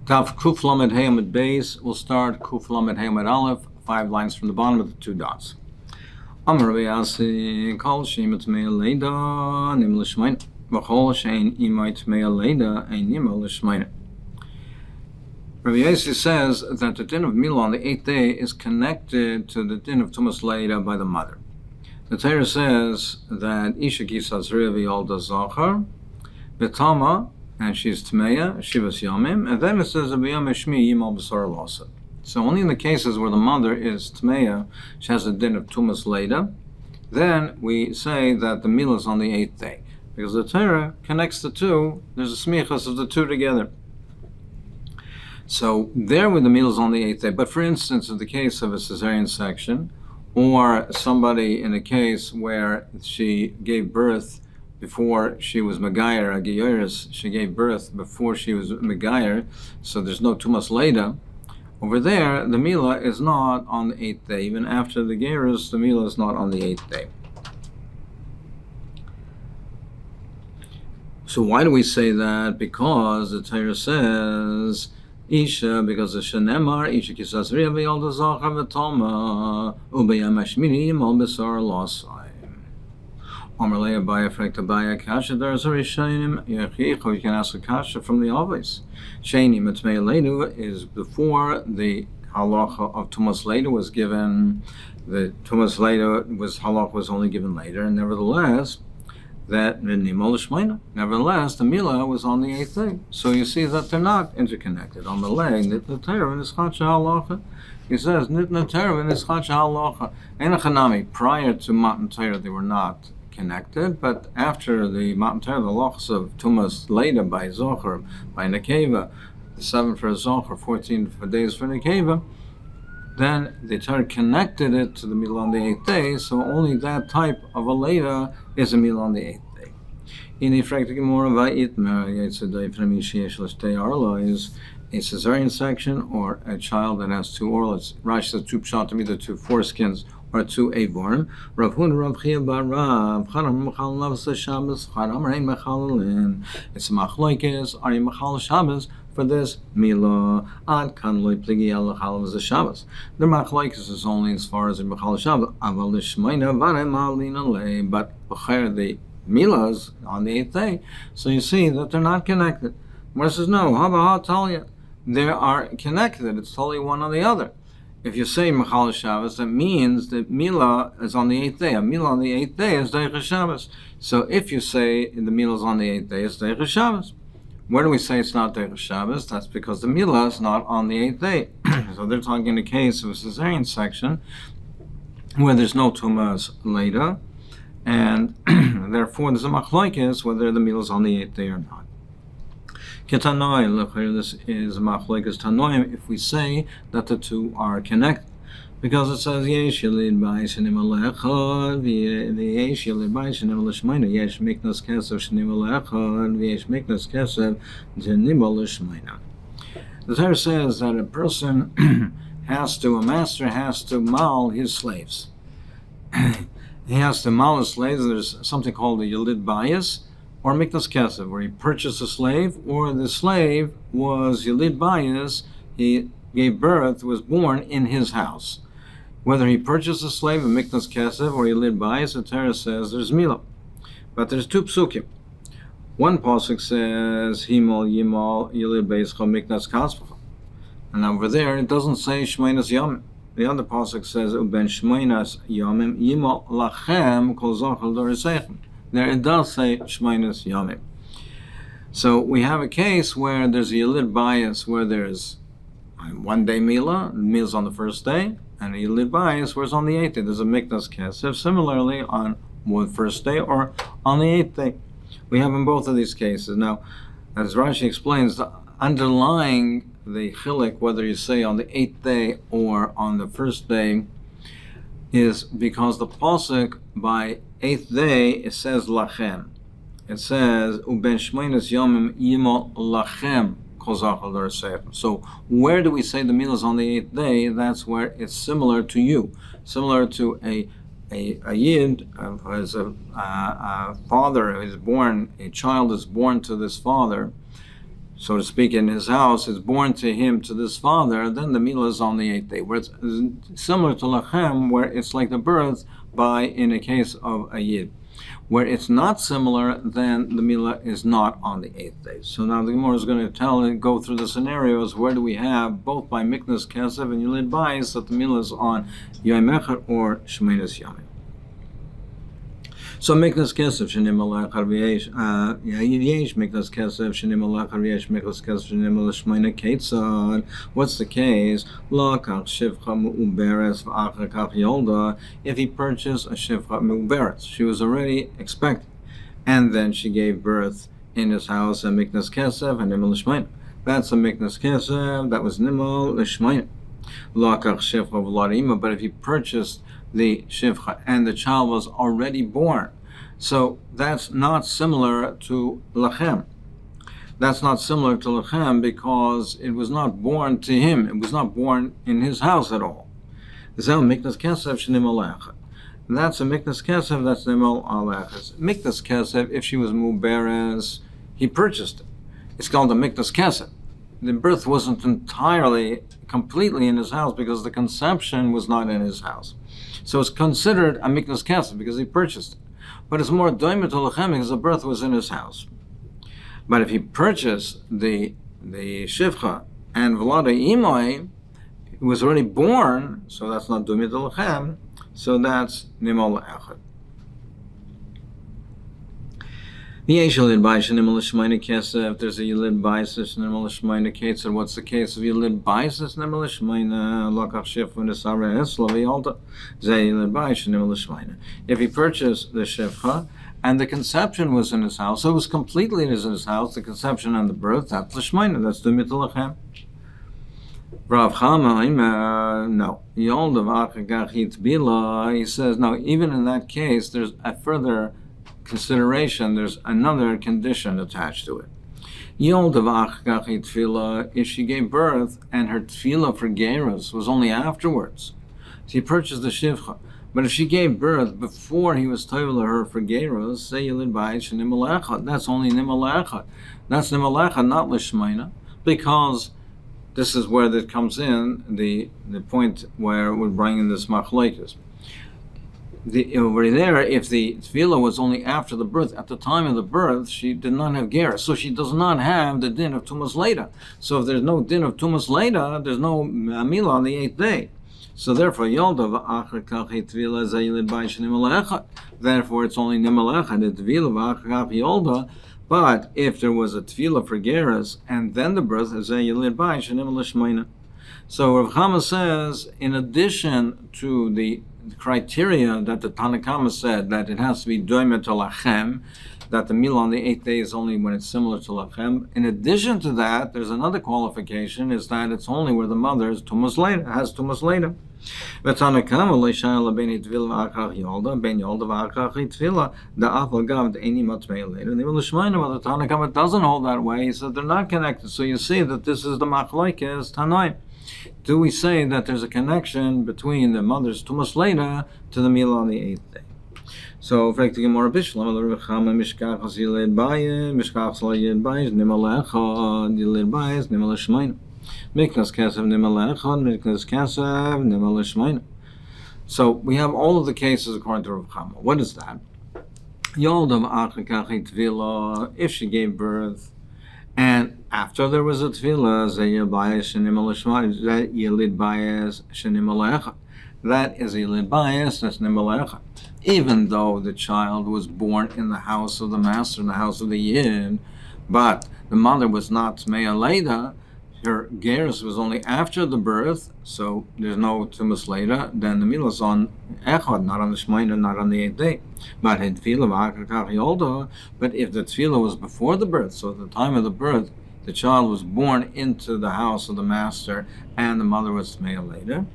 Taf Kuf Lamed Hey Amud Beis. We'll start Kuf Lamed Hey Amud Aleph, 5 lines from the bottom with the 2 dots. Amar Rabbi Yasi Kol Shemet Mei Leida Nim L'Shmein V'Chol Shein Imait Mei Leida Ein Nim L'Shmein. Rabbi Yasi says that the din of Milah on the 8th day is connected to the din of Tumas Leida by the mother. The Torah says that Isha Kisas Revi Alda Zachar Betama, and she's Tmeya, Shivas Yamim, and then it says Abiyam Shmi Yimal B'Sar Losa. So only in the cases where the mother is Tmeya, she has a din of Tumas Leida, then we say that the Milah is on the 8th day. Because the Torah connects the two, there's a smichas of the two together. So there with the Milah is on the 8th day. But for instance, in the case of a cesarean section, or somebody in a case where she gave birth before she was Megayer, a Geyeris, she gave birth before she was Megayer, so there's no Tumas Leida. Over there, the Milah is not on the 8th day. Even after the Geyeris, the Milah is not on the 8th day. So why do we say that? Because the Torah says, Isha, because the Shenemar, Isha Kisas Revi Alda Zachar V'Toma, Ubeyam Hashmini Yimal B'Sar Losai. Amarleya Baya Frekta Baya Kasha, there's a Rishayim Yechicho, you can ask a Kasha from the obvious. Sheni Matmei Leidu is before the halacha of Tumas Leidu was given. The Tumas Leidu halacha was only given later, and nevertheless, the Milah was on the 8th day. So you see that they're not interconnected. On the leg, Nitna Torah and Ischat Halacha, he says, Nitna Torah and Ischat Halacha. Enochanami, prior to Matan Torah, they were not connected, but after the Matan Torah, the halachas of Tumas Leida by Zohar, by Nekeva, 7 for Zohar, 14 for days for Nekeva, then the Torah connected it to the Milah on the 8th day, so only that type of a Leida is a Milah on the 8th day. In Ifrek Gemara Va'itmer Yetzadei from Yishiesh L'Shtei Arla is a cesarean section or a child that has 2 orlas. Rashi says 2 pshatim, either 2 foreskins or 2 avorn. Rav Hun Rav Chia Bar Rav Charam Mechal Lavas Shabbos Charam Rein Mechalin. It's a machlokes. Are you Mechal Shabbos for this Milah? Ad Kan Loi Pligi Al Chalavas Shabbos. The machlokes is only as far as the Mechal Shabbos. Aval Lishmeina Varem Malin Alei. But B'cher the Milahs on the 8th day. So you see that they're not connected. Mor says no. How tell you? They are connected. It's totally one on the other. If you say Mechal Shabbos, that means that Milah is on the 8th day. A Milah on the 8th day is Deicha Shabbos. So if you say the Milah is on the 8th day, it's Deicha Shabbos. Where do we say it's not Deicha Shabbos? That's because the Milah is not on the 8th day. So they're talking in the case of a cesarean section where there's no Tumas Leida, and therefore there's a machlokes whether the Milah is on the 8th day or not. Ketanoi, this is machlokes tanoim if we say that the two are connected, because it says yesh yilid b'ayishenim alechad v'yesh yilid b'ayishenim l'shmeina yesh miknas kesev shenim alechad v'yesh miknas kesev shenim l'shmeina. The Torah says that a person a master has to mal his slaves. He has to mal his slaves. There's something called the yilid bias, or miknas kesev, where he purchased a slave, or the slave was yilid bias, he gave birth, was born in his house. Whether he purchased a slave in miknas kesev or yilid bias, the Torah says there's milah. But there's 2 psukim. One pasuk says himal yimal yilid beischa miknas kaspacha, and over there it doesn't say shmeinas yamim. The other pasuk says uben shmeinas yamim yimal lachem kol zachal dorisechem. There it does say Shmeinas Yamim. So we have a case where there's a Yilid bias where there's 1 day Milah, the Milah's on the 1st day, and a Yilid bias where it's on the 8th day. There's a Miknas Kesef, similarly on the 1st day or on the 8th day. We have in both of these cases. Now, as Rashi explains, the underlying the chilik, whether you say on the 8th day or on the 1st day, is because the pasuk by 8th day it says lachem. It says uben shmeinas yomim yimol lachem kol zachal dorisechem. So where do we say the Milah is on the 8th day? That's where it's similar to you, similar to a yid as a father is born, a child is born to this father, so to speak, in his house, is born to him, to this father, then the milah is on the 8th day. Where it's similar to lachem, where it's like the birth in a case of a yid. Where it's not similar, then the milah is not on the 8th day. So now the Gemara is going to go through the scenarios. Where do we have, both by miknas kesef and yilid bayis, that the milah is on Yom Echad or Sheminas Yomim. So miknas kesef shenim alachar v'yesh miknas kesef shenim alachar v'yesh miknas kesef shenim alashmeina ketzad. What's the case? Lo kach shivcha mu'uberes v'achar kach yolda. If he purchased a shivcha mu'uberes, she was already expecting, and then she gave birth in his house, a miknas kesef and nimal l'shmeina. That's a miknas kesef. That was nimal l'shmeina. Lo kach shivcha v'larima. But if he purchased the shivcha and the child was already born, so that's not similar to lachem. That's not similar to lachem because it was not born to him. It was not born in his house at all. That's a miknas kesef, that's nimal alechas. Miknas kesef, if she was muberes, he purchased it. It's called a miknas kesef. The birth wasn't completely in his house because the conception was not in his house. So it's considered a miknas kesef because he purchased it. But it's more doimet to lachem because the birth was in his house. But if he purchased the shivcha and v'lada imoi, it was already born, so that's not doimet to lachem, so that's nimal echad. There's a yilid bayis nimal l'shmeina ketzad. What's the case of yilid bayis nimal l'shmeina? Lokach shivcha v'nesara esla v'yolda. Zeh yilid bayis nimal l'shmeina. If he purchased the shivcha and the conception was in his house, so it was completely in his house, the conception and the birth, that's l'shmeina, that's doimit l'chem. Rav Chama, no. Yolda v'achagachit bila. He says, no, even in that case, there's a further consideration, there's another condition attached to it. If she gave birth and her tefillah for gerus was only afterwards, she purchased the shivcha. But if she gave birth before he was toivel her for gerus, say yilid bayis nimal echad, that's only nimal echad. That's nimal echad, not l'shmeina, because this is where that comes in the point where we're bringing this machlokes. Over there, if the tefillah was only after the birth, at the time of the birth, she did not have gerus, so she does not have the din of tumas later. So if there's no din of tumas later, there's no milah on the 8th day. So therefore, therefore it's only nimal echad, the tefillah. But if there was a tefillah for gerus and then the birth, so Rav Chama says, in addition to the criteria that the Tanakama said, that it has to be doimet to lachem, that the milah on the 8th day is only when it's similar to lachem. In addition to that, there's another qualification, is that it's only where the mother is tumas later, has tumas later. The Tanakama doesn't hold that way. He said they're not connected. So you see that this is the machlokes tanoim. Do we say that there's a connection between the mother's tumas leida to the milah on the 8th day? So, fragt die Gemara Bishlam, the Rechama Mishkachas Yilid Bayis, Mishkachas Yilid Bayis, Nimal Echad, Yilid Bayis, Nimal Shmeina. Miknas Kesef, Nimal Echad, Miknas Kesef, Nimal Shmeina. So, we have all of the cases according to Rav Chama. What is that? Yoldav Achakachit Tvila, if she gave birth, and after there was a tefillah, yilid bayis shenimal echad. That is a yilid bayis, that's nimal echad. Even though the child was born in the house of the master, in the house of the yid, but the mother was not tmei leida, her gerus was only after the birth, so there's no tumas later, then the milah is on echad, not on the shmeina, not on the 8th day. But if the tefillah was before the birth, so at the time of the birth, the child was born into the house of the master, and the mother was tmei later,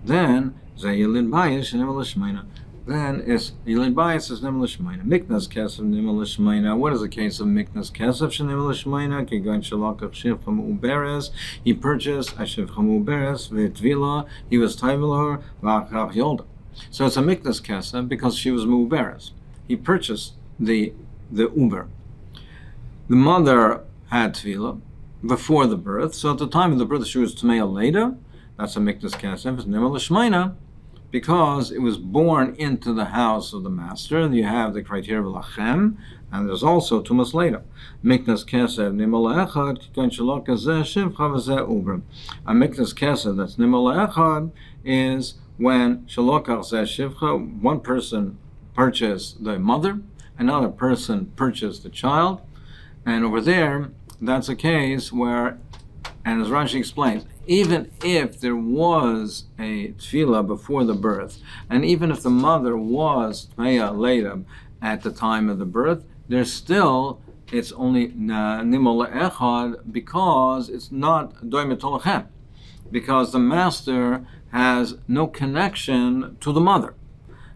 then zayilid bayis shenimal shmeina. Then it's yilid bayis is nimal shmeina. Miknas kesef nimal shmeina. What is the case of miknas kesef shenimal shmeina? Kigan shalakach shivcha mu'beres. He purchased a shivcha mu'beres v'tvila. He was toivel her v'achach yolda. So it's a miknas kesef because she was mu'beres. He purchased the uber. The mother had tvila. before the birth. So at the time of the birth, she was Tmeya later. That's a Miknas Kesef. It's Nimel L'Shmeina, because it was born into the house of the master. You have the criteria of Lachem, and there's also Tumas later. Miknas Kesef Nimel Echad, Kikon Shalok Azeh Shivcha V'zeh Ubrim. A Miknas Kesef that's Nimel Echad is when Shalok Azeh Shivcha, one person purchased the mother, another person purchased the child, and over there, that's a case where, and as Rashi explains, even if there was a tefillah before the birth, and even if the mother was tmeya later at the time of the birth, there's still, it's only nimol echad, because it's not doimet olachem, because the master has no connection to the mother.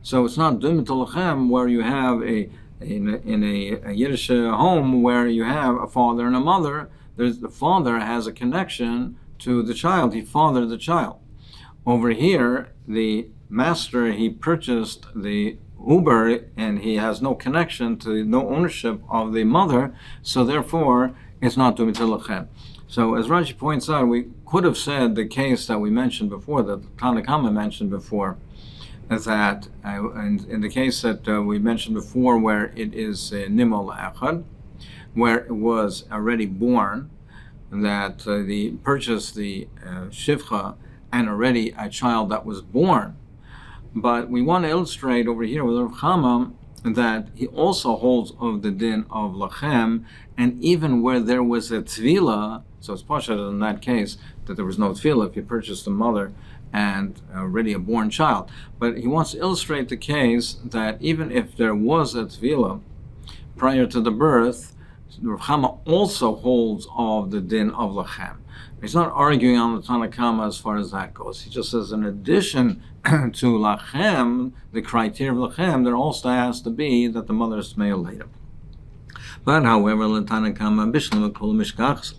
So it's not doimet olachem where you have in a Yiddish home where you have a father and a mother. The father has a connection to the child. He fathered the child. Over here, the master, he purchased the Uber and he has no connection to, no ownership of the mother, so therefore it's not Dovid Lachem. So as Rashi points out, we could have said the case that we mentioned before, that Tanna Kama mentioned before, that in the case that we mentioned before, where it is Nimol Echad, where it was already born, that the purchased the shivcha and already a child that was born. But we want to illustrate over here with Rav Chama that he also holds of the din of lachem, and even where there was a tvila, so it's poshet in that case that there was no tvila if you purchased the mother and already a born child. But he wants to illustrate the case that even if there was a tvila prior to the birth, Rav Chama also holds of the din of lachem. He's not arguing on the Tanna Kama as far as that goes. He just says in addition to lachem, the criteria of lachem, there also has to be that the mother is male later. But however, the Tanna Kama bishlam kol mishkachs.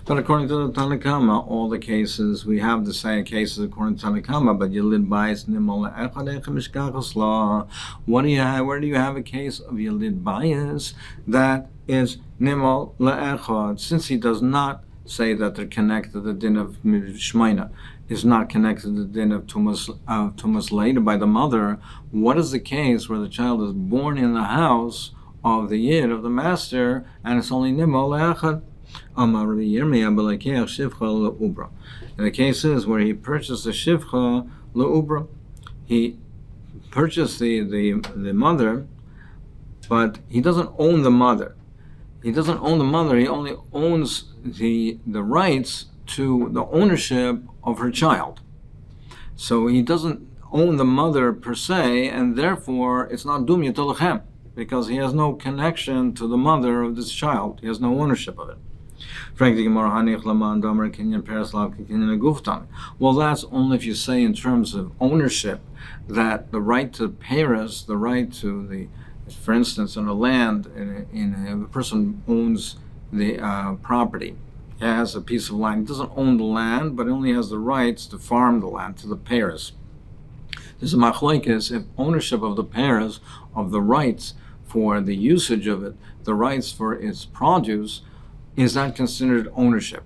But according to the Tanna Kama, all the cases, we have the same cases according to Tanna Kama, but Yelid Bayis Nimol Echad Mishkachos Law. What do you have? Where do you have a case of Yelid Bayis that is Nimol Le'echad? Since he does not say that they're connected to the din of Shmeina, is not connected to the din of Tumas later by the mother, what is the case where the child is born in the house of the Yid, of the master, and it's only Nimol Le'echad? In the cases where he purchased the shivcha leubra, he purchased the mother, but he doesn't own the mother. He doesn't own the mother. He only owns the rights to the ownership of her child. So he doesn't own the mother per se, and therefore it's not dumya tolachem, because he has no connection to the mother of this child. He has no ownership of it. Well, that's only if you say in terms of ownership that the right to Paris, the right to the, for instance, on a land, a person owns the property. He has a piece of land. He doesn't own the land, but only has the rights to farm the land, to the Paris. There's a machlokes if ownership of the Paris, of the rights for the usage of it, the rights for its produce, is that considered ownership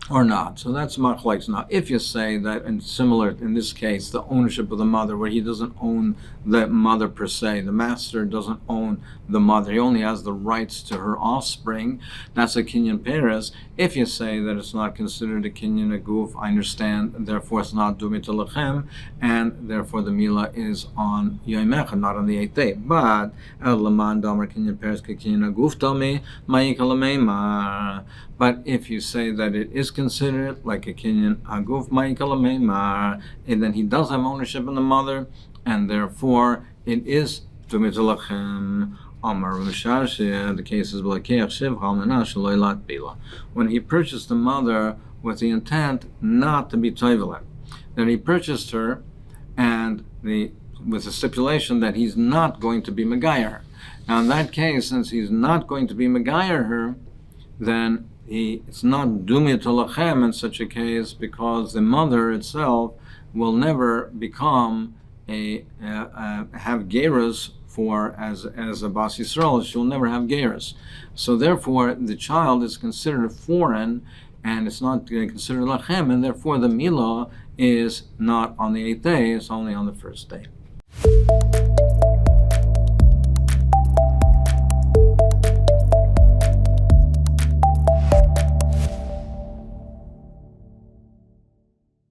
or not? So that's machlokes. Now, if you say that, and similar in this case, the ownership of the mother, where he doesn't own the mother per se, the master doesn't own the mother, he only has the rights to her offspring, that's a kinyan peres. If you say that it's not considered a kinyan aguf, I understand, therefore it's not dumit lechem, and therefore the mila is on yoimecha, not on the 8th day. But el laman damer kinyan peres ke kinyan aguf tami ma'ika lameimar. But if you say that it is considered like a kinyan aguf ma'ika lameimar, and then he does have ownership in the mother, and therefore it is dumit lechem. The case is when he purchased the mother with the intent not to be toivelet, then he purchased her, and with the stipulation that he's not going to be megayer her. Now, in that case, since he's not going to be megayer her, then it's not dumya tolachem in such a case, because the mother itself will never become have gerus for as a Bas Yisrael, she'll never have Geras. So therefore, the child is considered foreign, and it's not considered Lachem, and therefore the Milah is not on the 8th day, it's only on the first day.